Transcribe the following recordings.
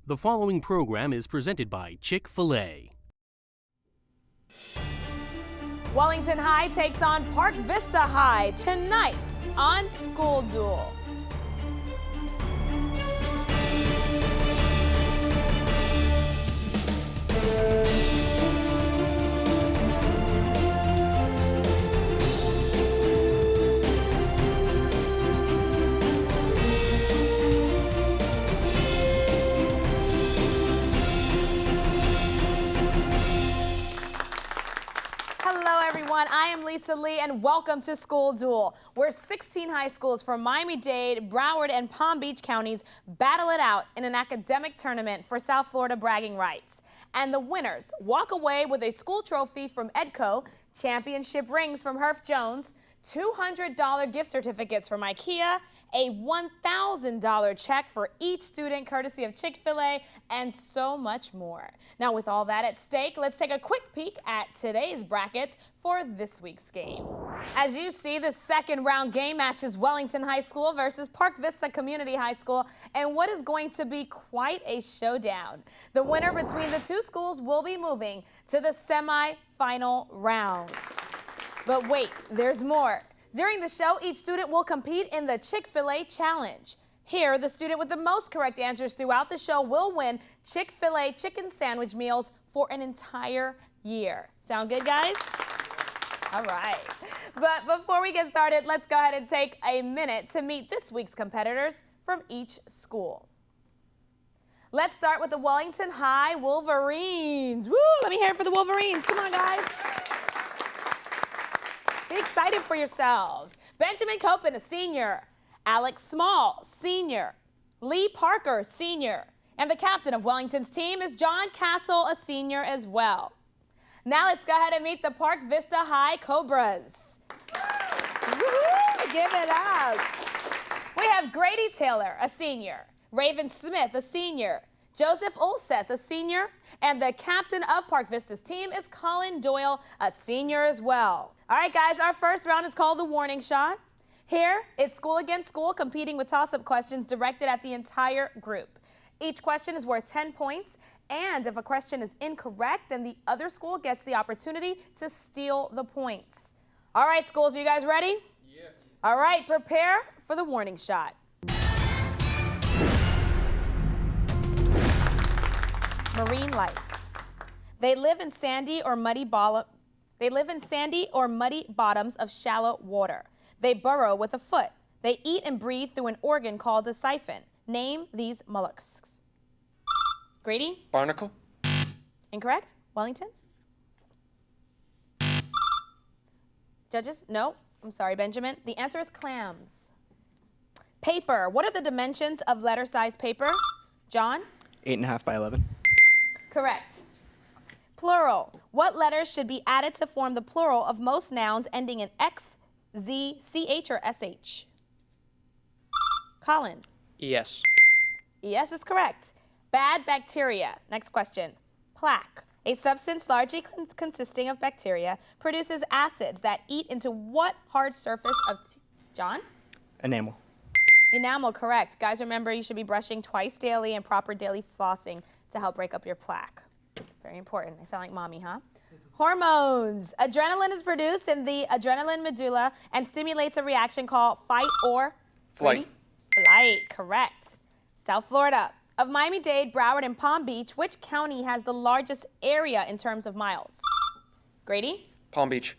The following program is presented by Chick-fil-A. Wellington High takes on Park Vista High tonight on School Duel. Hello everyone, I am Lisa Lee and welcome to School Duel, where 16 high schools from Miami-Dade, Broward, and Palm Beach counties battle it out in an academic tournament for South Florida bragging rights. And the winners walk away with a school trophy from EDCO, championship rings from Herff Jones, $200 gift certificates from IKEA, a $1,000 check for each student courtesy of Chick-fil-A, and so much more. Now, with all that at stake, let's take a quick peek at today's brackets for this week's game. As you see, the second round game matches Wellington High School versus Park Vista Community High School, and what is going to be quite a showdown. The winner between the two schools will be moving to the semi-final round. But wait, there's more. During the show, each student will compete in the Chick-fil-A Challenge. Here, the student with the most correct answers throughout the show will win Chick-fil-A chicken sandwich meals for an entire year. Sound good, guys? All right. But before we get started, let's go ahead and take a minute to meet this week's competitors from each school. Let's start with the Wellington High Wolverines. Woo! Let me hear it for the Wolverines. Come on, guys. Be excited for yourselves. Benjamin Copen, a senior. Alex Small, senior. Lee Parker, senior. And the captain of Wellington's team is John Castle, a senior as well. Now let's go ahead and meet the Park Vista High Cobras. Woo-hoo! Give it up. We have Grady Taylor, a senior. Raven Smith, a senior. Joseph Ulseth, a senior, and the captain of Park Vista's team is Colin Doyle, a senior as well. All right, guys, our first round is called the warning shot. Here, it's school against school competing with toss-up questions directed at the entire group. Each question is worth 10 points, and if a question is incorrect, then the other school gets the opportunity to steal the points. All right, schools, are you guys ready? Yeah. All right, prepare for the warning shot. Marine life. They live in sandy or muddy bottoms of shallow water. They burrow with a foot. They eat and breathe through an organ called a siphon. Name these mollusks. Grady? Barnacle. Incorrect. Wellington? Judges? No. I'm sorry, Benjamin. The answer is clams. Paper. What are the dimensions of letter-sized paper? John? 8.5 by 11. Correct. Plural. What letters should be added to form the plural of most nouns ending in X, Z, CH, or SH? Colin? ES. ES is correct. Bad bacteria. Next question. Plaque. A substance largely consisting of bacteria produces acids that eat into what hard surface of John? Enamel. Enamel, correct. Guys, remember you should be brushing twice daily and proper daily flossing to help break up your plaque. Very important. I sound like mommy, huh? Hormones. Adrenaline is produced in the adrenaline medulla and stimulates a reaction called fight or Flight. Flight, correct. South Florida. Of Miami-Dade, Broward, and Palm Beach, which county has the largest area in terms of miles? Grady? Palm Beach.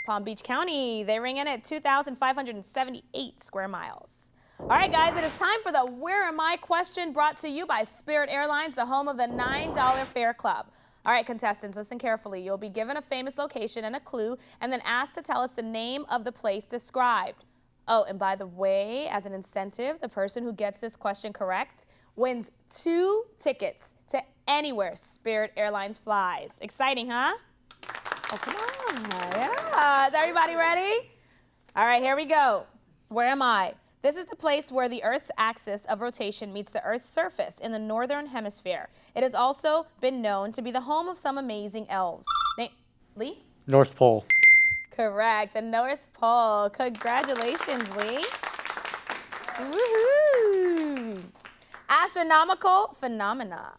Palm Beach County. They ring in at 2,578 square miles. All right, guys, it is time for the Where Am I question brought to you by Spirit Airlines, the home of the $9 Fare Club. All right, contestants, listen carefully. You'll be given a famous location and a clue and then asked to tell us the name of the place described. Oh, and by the way, as an incentive, the person who gets this question correct wins 2 tickets to anywhere Spirit Airlines flies. Exciting, huh? Oh, come on. Yeah. Is everybody ready? All right, here we go. Where am I? This is the place where the Earth's axis of rotation meets the Earth's surface in the northern hemisphere. It has also been known to be the home of some amazing elves. Lee? North Pole. Correct, the North Pole. Congratulations, Lee. Woohoo! Astronomical phenomena.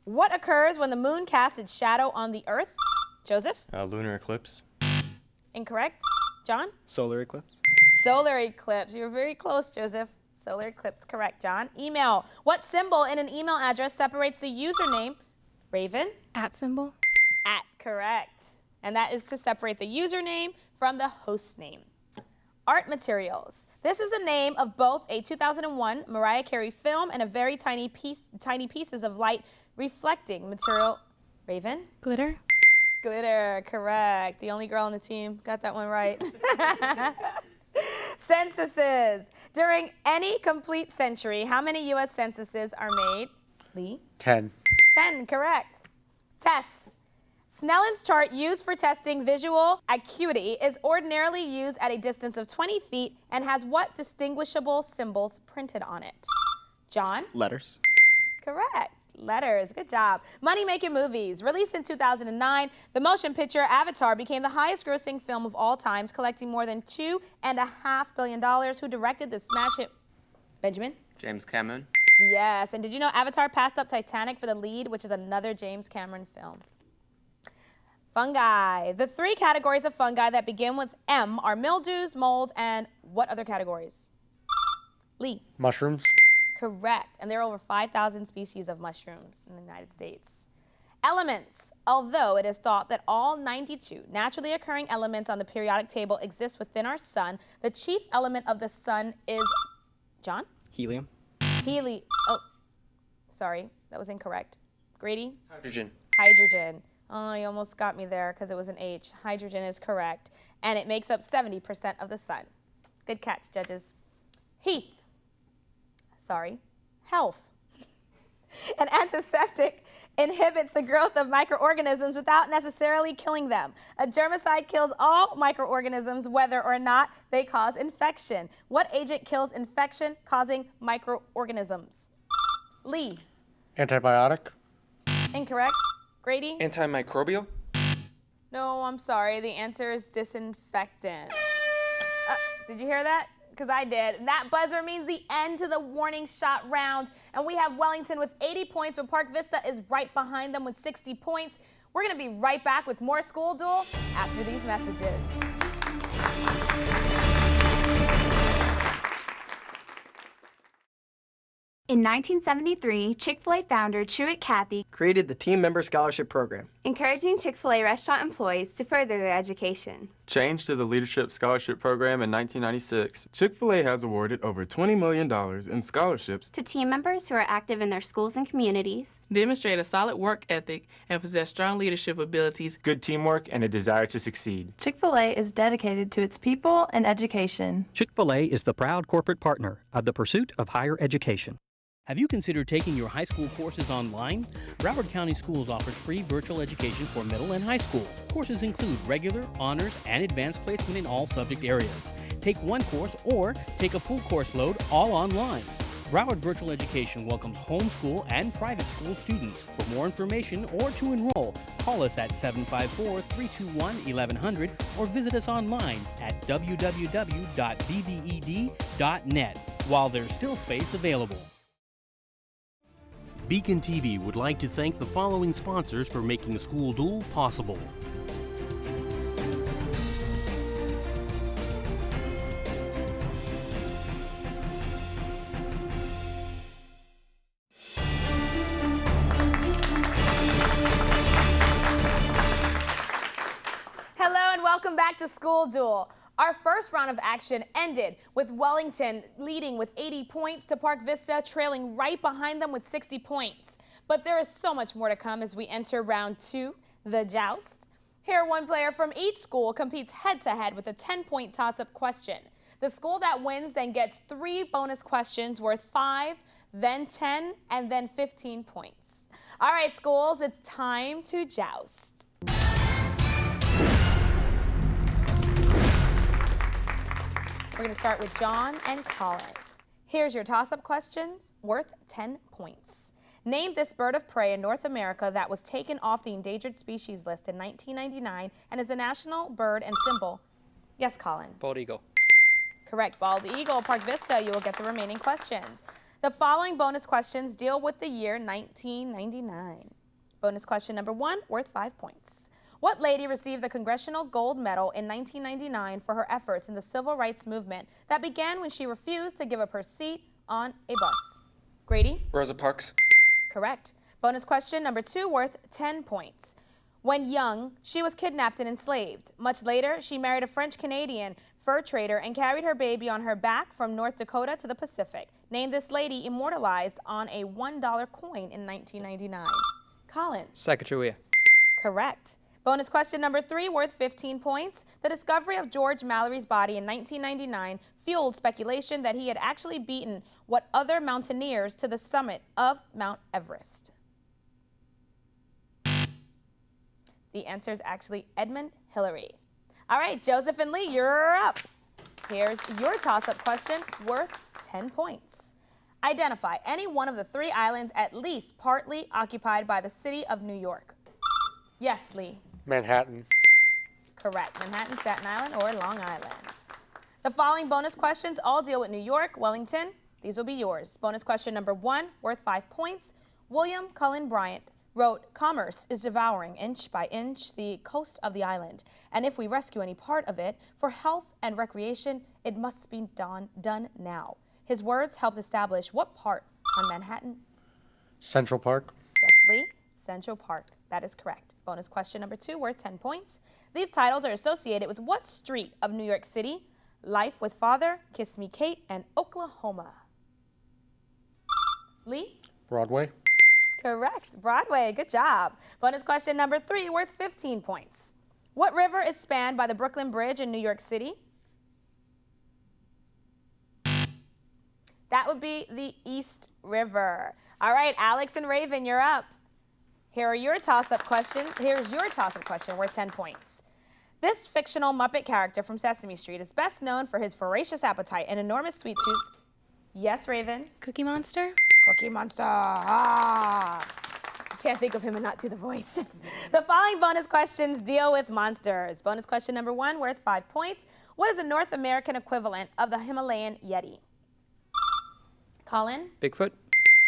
What occurs when the moon casts its shadow on the Earth? Joseph? Lunar eclipse. Incorrect. John? Solar eclipse. Solar eclipse. You were very close, Joseph. Solar eclipse, correct, John. Email. What symbol in an email address separates the username? Raven? At symbol. At, correct. And that is to separate the username from the host name. Art materials. This is the name of both a 2001 Mariah Carey film and a very tiny pieces of light reflecting material. Raven? Glitter. Glitter, correct. The only girl on the team got that one right. Censuses. During any complete century, how many U.S. censuses are made? Lee? 10. 10, correct. Tests. Snellen's chart used for testing visual acuity is ordinarily used at a distance of 20 feet and has what distinguishable symbols printed on it? John? Letters. Correct. Letters. Good job. Money-making movies. Released in 2009, the motion picture Avatar became the highest-grossing film of all times, collecting more than $2.5 billion. Who directed the smash hit? Benjamin? James Cameron. Yes. And did you know Avatar passed up Titanic for the lead, which is another James Cameron film? Fungi. The three categories of fungi that begin with M are mildews, molds, and what other categories? Lee. Mushrooms. Correct. And there are over 5,000 species of mushrooms in the United States. Elements. Although it is thought that all 92 naturally occurring elements on the periodic table exist within our sun, the chief element of the sun is, John? Helium. Oh, sorry, that was incorrect. Grady? Hydrogen. Hydrogen. Oh, you almost got me there because it was an H. Hydrogen is correct. And it makes up 70% of the sun. Good catch, judges. Heath. Sorry. Health. An antiseptic inhibits the growth of microorganisms without necessarily killing them. A germicide kills all microorganisms whether or not they cause infection. What agent kills infection-causing microorganisms? Lee. Antibiotic. Incorrect. Grady? Antimicrobial. No, I'm sorry. The answer is disinfectant. Did you hear that? Because I did. That buzzer means the end to the warning shot round. And we have Wellington with 80 points, but Park Vista is right behind them with 60 points. We're going to be right back with more School Duel after these messages. In 1973, Chick-fil-A founder Truett Cathy Created the Team Member Scholarship Program. encouraging Chick-fil-A restaurant employees to further their education. Changed to the Leadership Scholarship Program in 1996, Chick-fil-A has awarded over $20 million in scholarships To team members who are active in their schools and communities, demonstrate a solid work ethic, and possess strong leadership abilities. good teamwork, and a desire to succeed. Chick-fil-A is dedicated to its people and education. Chick-fil-A is the proud corporate partner of the pursuit of higher education. Have you considered taking your high school courses online? Broward County Schools offers free virtual education for middle and high school. Courses include regular, honors, and advanced placement in all subject areas. Take one course or take a full course load all online. Broward Virtual Education welcomes homeschool and private school students. For more information or to enroll, call us at 754-321-1100 or visit us online at www.bbed.net while there's still space available. BECON-TV would like to thank the following sponsors for making School Duel possible. Hello and welcome back to School Duel. Our first round of action ended with Wellington leading with 80 points to Park Vista trailing right behind them with 60 points. But there is so much more to come as we enter round 2, the joust. Here, one player from each school competes head-to-head with a 10-point toss-up question. The school that wins then gets 3 bonus questions worth 5, then 10, and then 15 points. All right, schools, it's time to joust. We're going to start with John and Colin. Here's your toss-up questions worth 10 points. Name this bird of prey in North America that was taken off the endangered species list in 1999 and is a national bird and symbol. Yes, Colin. Bald eagle. Correct, bald eagle. Park Vista, you will get the remaining questions. The following bonus questions deal with the year 1999. Bonus question number 1, worth 5 points. What lady received the Congressional Gold Medal in 1999 for her efforts in the civil rights movement that began when she refused to give up her seat on a bus? Grady? Rosa Parks. Correct. Bonus question number 2, worth 10 points. When young, she was kidnapped and enslaved. Much later, she married a French-Canadian fur trader and carried her baby on her back from North Dakota to the Pacific. Name this lady immortalized on a $1 coin in 1999. Colin? Sacagawea. Correct. Bonus question number 3, worth 15 points. The discovery of George Mallory's body in 1999 fueled speculation that he had actually beaten what other mountaineers to the summit of Mount Everest? The answer is actually Edmund Hillary. All right, Joseph and Lee, you're up. Here's your toss-up question worth 10 points. Identify any one of the 3 islands at least partly occupied by the city of New York. Yes, Lee. Manhattan. Correct. Manhattan, Staten Island, or Long Island. The following bonus questions all deal with New York, Wellington. These will be yours. Bonus question number 1, worth 5 points. William Cullen Bryant wrote, "Commerce is devouring inch by inch the coast of the island, and if we rescue any part of it for health and recreation, it must be done now." His words helped establish what part on Manhattan? Central Park. Yes, Lee. Central Park. That is correct. Bonus question number 2, worth 10 points. These titles are associated with what street of New York City? Life with Father, Kiss Me Kate, and Oklahoma. Lee? Broadway. Correct. Broadway. Good job. Bonus question number 3, worth 15 points. What river is spanned by the Brooklyn Bridge in New York City? That would be the East River. All right, Alex and Raven, you're up. Here's your toss-up question worth 10 points. This fictional Muppet character from Sesame Street is best known for his voracious appetite and enormous sweet tooth. Yes, Raven? Cookie Monster? Cookie Monster. Ah. Can't think of him and not do the voice. The following bonus questions deal with monsters. Bonus question number 1, worth 5 points. What is the North American equivalent of the Himalayan Yeti? Colin? Bigfoot.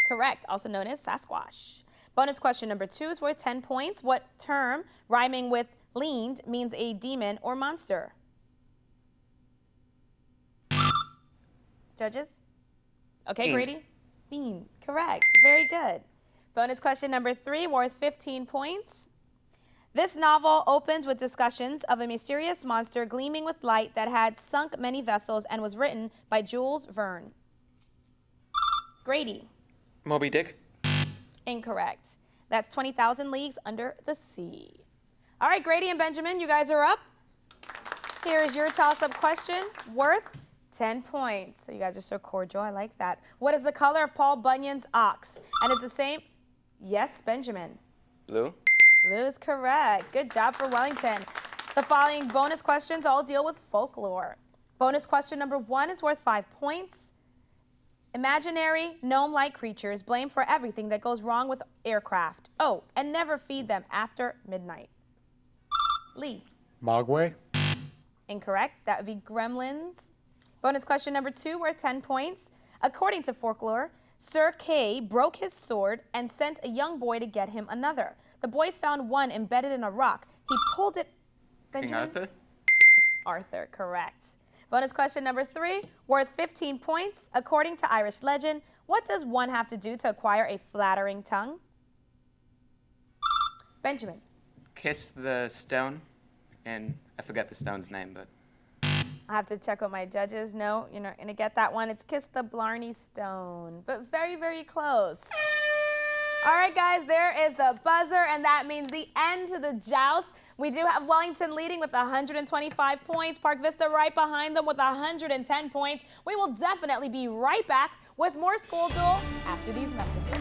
Correct, also known as Sasquatch. Bonus question number 2 is worth 10 points. What term, rhyming with leaned, means a demon or monster? Judges? Okay, Grady? Fiend. Correct. Very good. Bonus question number 3, worth 15 points. This novel opens with discussions of a mysterious monster gleaming with light that had sunk many vessels and was written by Jules Verne. Grady? Moby Dick. Incorrect. That's 20,000 Leagues Under the Sea. All right, Grady and Benjamin, you guys are up. Here is your toss-up question worth 10 points. So you guys are so cordial. I like that. What is the color of Paul Bunyan's ox? And it's the same. Yes, Benjamin. Blue. Blue is correct. Good job for Wellington. The following bonus questions all deal with folklore. Bonus question number 1 is worth 5 points. Imaginary, gnome-like creatures blamed for everything that goes wrong with aircraft. Oh, and never feed them after midnight. Lee. Mogwai. Incorrect. That would be gremlins. Bonus question number 2, worth 10 points. According to folklore, Sir Kay broke his sword and sent a young boy to get him another. The boy found one embedded in a rock. He pulled it. King Arthur. Arthur, correct. Bonus question number 3, worth 15 points. According to Irish legend, what does one have to do to acquire a flattering tongue? Benjamin. Kiss the stone, and I forget the stone's name, but I have to check with my judges. No, you're not going to get that one. It's Kiss the Blarney Stone, but very, very close. All right, guys, there is the buzzer, and that means the end to the joust. We do have Wellington leading with 125 points. Park Vista right behind them with 110 points. We will definitely be right back with more School Duel after these messages.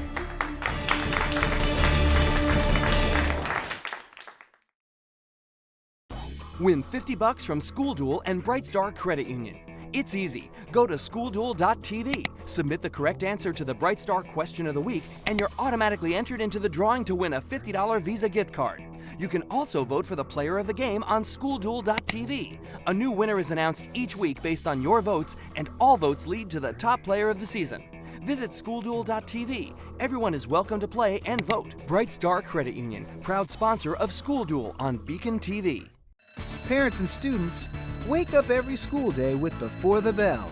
Win $50 from School Duel and Bright Star Credit Union. It's easy. Go to schoolduel.tv, submit the correct answer to the Bright Star question of the week, and you're automatically entered into the drawing to win a $50 Visa gift card. You can also vote for the player of the game on schoolduel.tv. A new winner is announced each week based on your votes, and all votes lead to the top player of the season. Visit schoolduel.tv. Everyone is welcome to play and vote. Bright Star Credit Union, proud sponsor of School Duel on BECON-TV. Parents and students, wake up every school day with Before the Bell,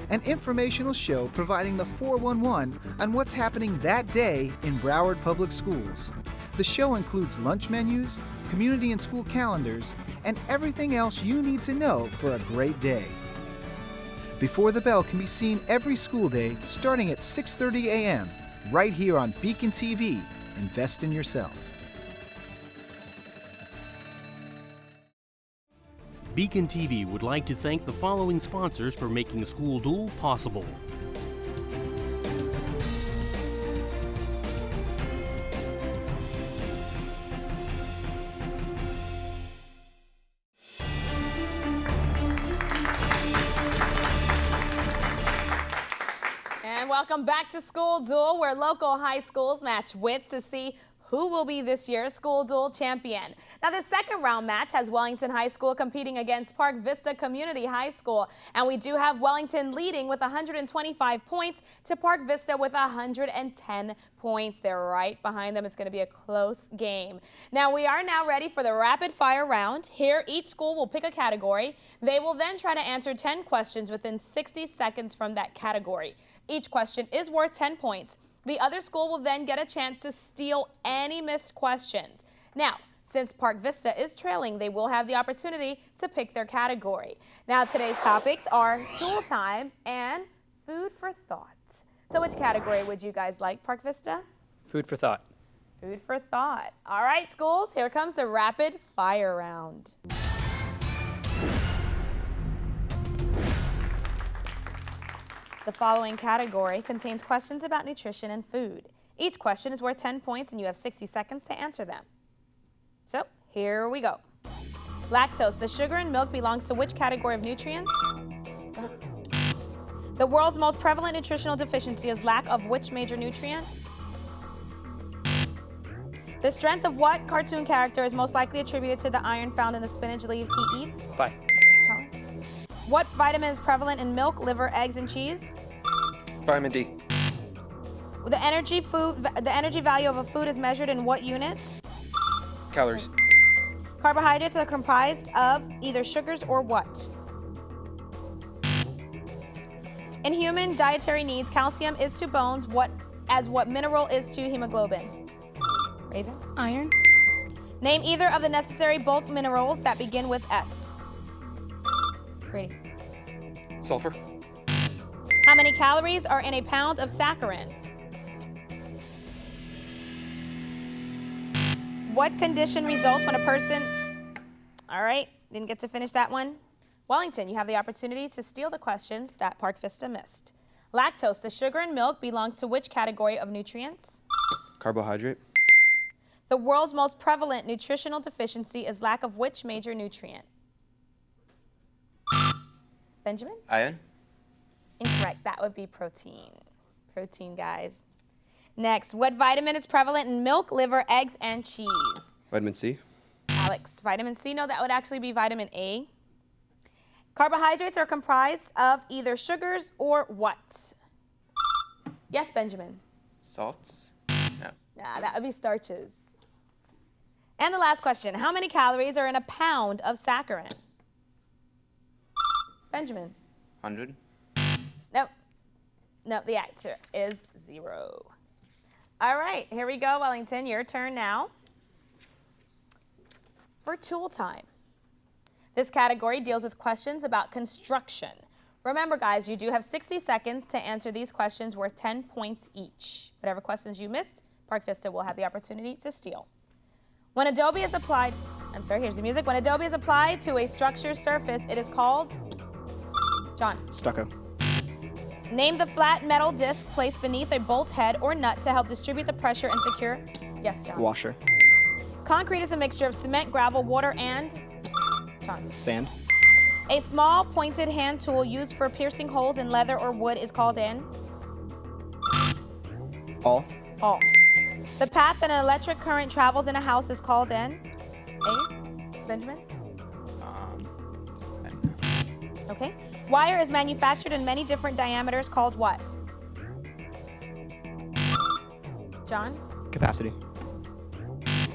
an informational show providing the 411 on what's happening that day in Broward Public Schools. The show includes lunch menus, community and school calendars, and everything else you need to know for a great day. Before the Bell can be seen every school day starting at 6:30 a.m. right here on BECON-TV. Invest in yourself. BECON-TV would like to thank the following sponsors for making School Duel possible. And welcome back to School Duel, where local high schools match wits to see who will be this year's School Duel champion. Now, the second round match has Wellington High School competing against Park Vista Community High School. And we do have Wellington leading with 125 points to Park Vista with 110 points. They're right behind them. It's going to be a close game. Now, we are now ready for the rapid fire round. Here, each school will pick a category. They will then try to answer 10 questions within 60 seconds from that category. Each question is worth 10 points. The other school will then get a chance to steal any missed questions. Now, since Park Vista is trailing, they will have the opportunity to pick their category. Now, today's topics are tool time and food for thought. So which category would you guys like, Park Vista? Food for thought. Food for thought. All right, schools, here comes the rapid fire round. The following category contains questions about nutrition and food. Each question is worth 10 points and you have 60 seconds to answer them. So, here we go. Lactose, the sugar in milk, belongs to which category of nutrients? The world's most prevalent nutritional deficiency is lack of which major nutrients? The strength of what cartoon character is most likely attributed to the iron found in the spinach leaves he eats? Bye. What vitamin is prevalent in milk, liver, eggs, and cheese? Vitamin D. The energy value of a food is measured in what units? Calories. Carbohydrates are comprised of either sugars or what? In human dietary needs, calcium is to bones what mineral is to hemoglobin? Raven? Iron. Name either of the necessary bulk minerals that begin with S. Brady. Sulfur. How many calories are in a pound of saccharin? What condition results when a person... All right, didn't get to finish that one. Wellington, you have the opportunity to steal the questions that Park Vista missed. Lactose, the sugar in milk, belongs to which category of nutrients? Carbohydrate. The world's most prevalent nutritional deficiency is lack of which major nutrient? Benjamin? Iron. Incorrect. That would be protein. Protein, guys. Next, what vitamin is prevalent in milk, liver, eggs, and cheese? Vitamin C. Alex, vitamin C? No, that would actually be vitamin A. Carbohydrates are comprised of either sugars or what? Yes, Benjamin? Salts. No. Nah, that would be starches. And the last question, how many calories are in a pound of saccharin? Benjamin? 100. Nope. Nope, the answer is 0. All right, here we go, Wellington. Your turn now for tool time. This category deals with questions about construction. Remember, guys, you do have 60 seconds to answer these questions worth 10 points each. Whatever questions you missed, Park Vista will have the opportunity to steal. When Adobe is applied, here's the music. When Adobe is applied to a structure's surface, it is called? John. Stucco. Name the flat metal disc placed beneath a bolt head or nut to help distribute the pressure and secure. Yes, John. Washer. Concrete is a mixture of cement, gravel, water, and John. Sand. A small pointed hand tool used for piercing holes in leather or wood is called an? Awl. Awl. The path that an electric current travels in a house is called an? A? Benjamin? I don't know. Okay. Wire is manufactured in many different diameters called what? John? Capacity.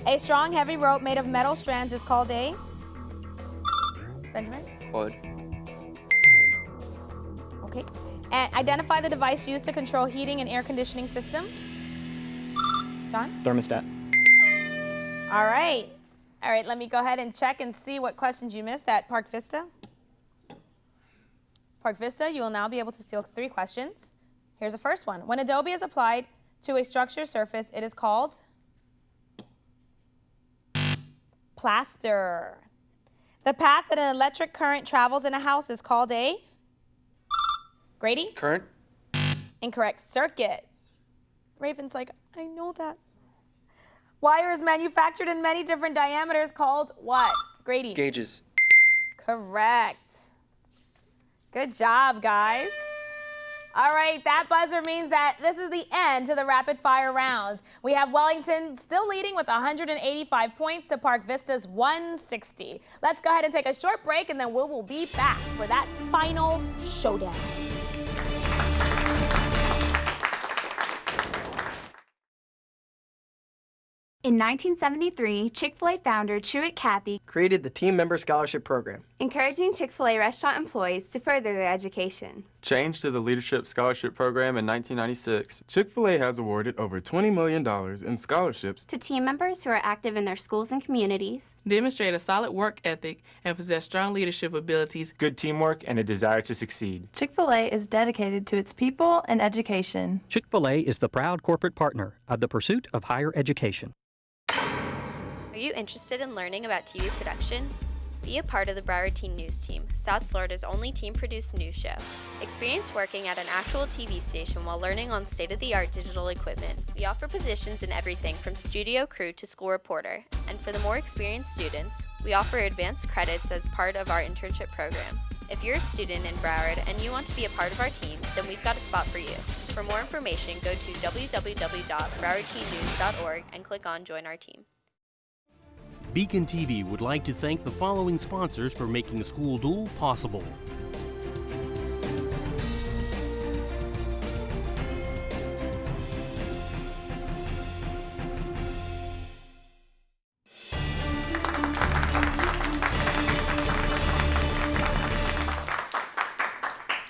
A strong, heavy rope made of metal strands is called a? Benjamin? Cord. Okay. And identify the device used to control heating and air conditioning systems. John? Thermostat. All right. All right, let me go ahead and check and see what questions you missed at Park Vista. Park Vista, you will now be able to steal 3 questions. Here's the first one. When Adobe is applied to a structured surface, it is called? Plaster. The path that an electric current travels in a house is called a? Grady? Current. Incorrect. Circuit. Raven's like, I know that. Wire is manufactured in many different diameters called what? Grady? Gauges. Correct. Good job, guys. All right, that buzzer means that this is the end to the rapid fire round. We have Wellington still leading with 185 points to Park Vista's 160. Let's go ahead and take a short break and then we will be back for that final showdown. In 1973, Chick-fil-A founder Truett Cathy Created the Team Member Scholarship Program. encouraging Chick-fil-A restaurant employees to further their education. Changed to the Leadership Scholarship Program in 1996, Chick-fil-A has awarded over $20 million in scholarships To team members who are active in their schools and communities. Demonstrate a solid work ethic and possess strong leadership abilities. Good teamwork and a desire to succeed. Chick-fil-A is dedicated to its people and education. Chick-fil-A is the proud corporate partner of the pursuit of higher education. Are you interested in learning about TV production? Be a part of the Broward Teen News Team, South Florida's only team-produced news show. Experience working at an actual TV station while learning on state-of-the-art digital equipment. We offer positions in everything from studio crew to school reporter. And for the more experienced students, we offer advanced credits as part of our internship program. If you're a student in Broward and you want to be a part of our team, then we've got a spot for you. For more information, go to www.browardteennews.org and click on Join Our Team. BECON-TV would like to thank the following sponsors for making School Duel possible.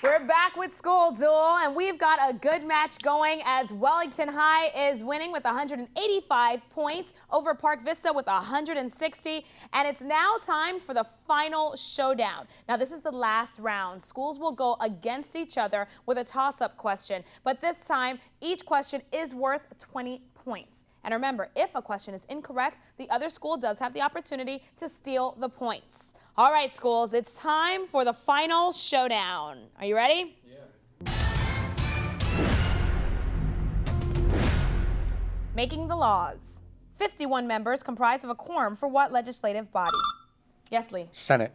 We're back with School Duel, and we've got a good match going as Wellington High is winning with 185 points over Park Vista with 160. And it's now time for the final showdown. Now, this is the last round. Schools will go against each other with a toss-up question. But this time, each question is worth 20 points. And remember, if a question is incorrect, the other school does have the opportunity to steal the points. All right, schools, it's time for the final showdown. Are you ready? Yeah. Making the laws. 51 members comprised of a quorum for what legislative body? Yes, Lee. Senate.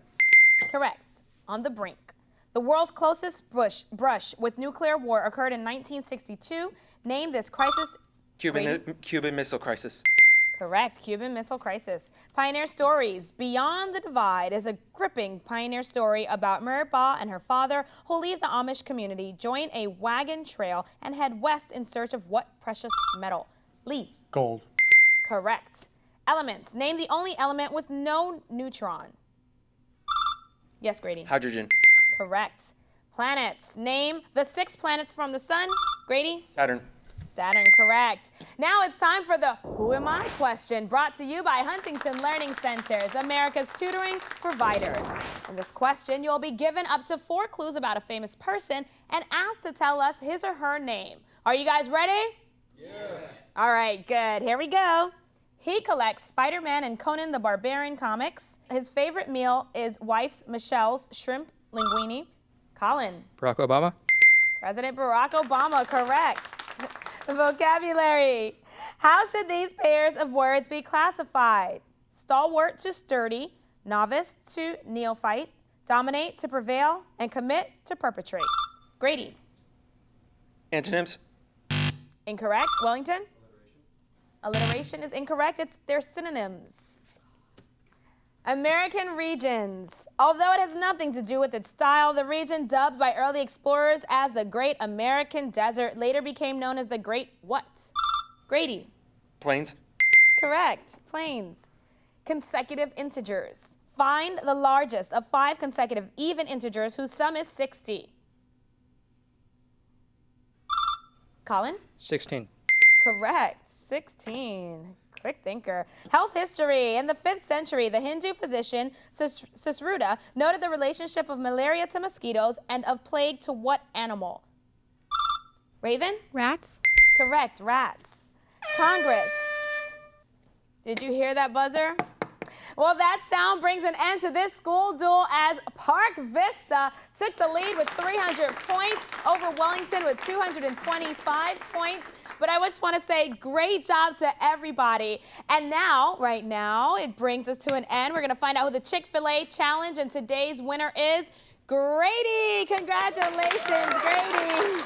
Correct. On the brink. The world's closest brush with nuclear war occurred in 1962. Name this crisis. Cuban Missile Crisis. Correct. Cuban Missile Crisis. Pioneer Stories. Beyond the Divide is a gripping pioneer story about Mirba and her father who leave the Amish community, join a wagon trail, and head west in search of what precious metal? Lee. Gold. Correct. Elements. Name the only element with no neutron. Yes, Grady. Hydrogen. Correct. Planets. Name the 6 planets from the sun. Grady. Saturn. Saturn, correct. Now it's time for the Who Am I question, brought to you by Huntington Learning Centers, America's tutoring providers. In this question, you'll be given up to 4 clues about a famous person and asked to tell us his or her name. Are you guys ready? Yeah. All right, good. Here we go. He collects Spider-Man and Conan the Barbarian comics. His favorite meal is wife's Michelle's shrimp linguine. Colin. Barack Obama. President Barack Obama, correct. Vocabulary. How should these pairs of words be classified? Stalwart to sturdy, novice to neophyte, dominate to prevail, and commit to perpetrate. Grady. Antonyms. Incorrect. Wellington? Alliteration is incorrect. They're synonyms. American regions. Although it has nothing to do with its style, the region dubbed by early explorers as the Great American Desert later became known as the Great what? Grady. Plains. Correct. Plains. Consecutive integers. Find the largest of 5 consecutive even integers whose sum is 60. Colin? 16. Correct. 16. Quick thinker. Health history. In the 5th century, the Hindu physician Sisruta noted the relationship of malaria to mosquitoes and of plague to what animal? Raven? Rats. Correct. Rats. Congress. Did you hear that buzzer? Well, that sound brings an end to this school duel as Park Vista took the lead with 300 points over Wellington with 225 points. But I just want to say great job to everybody. And now, right now, it brings us to an end. We're going to find out who the Chick-fil-A challenge and today's winner is. Grady! Congratulations, Grady!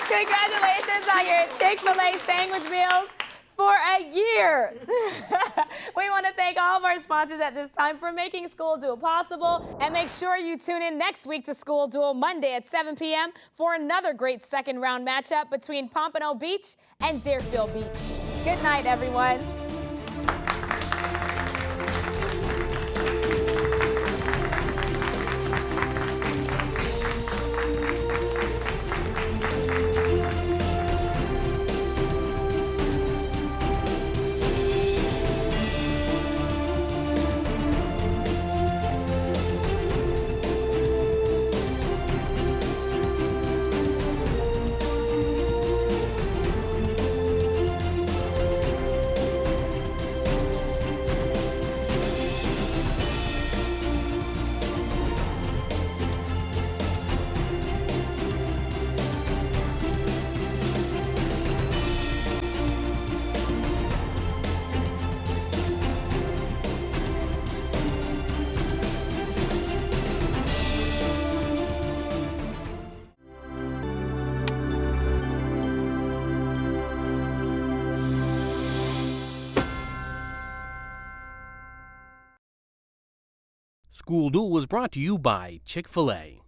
Congratulations on your Chick-fil-A sandwich meals for a year. We want to thank all of our sponsors at this time for making School Duel possible. And make sure you tune in next week to School Duel Monday at 7 p.m. for another great second round matchup between Pompano Beach and Deerfield Beach. Good night, everyone. School Duel was brought to you by Chick-fil-A.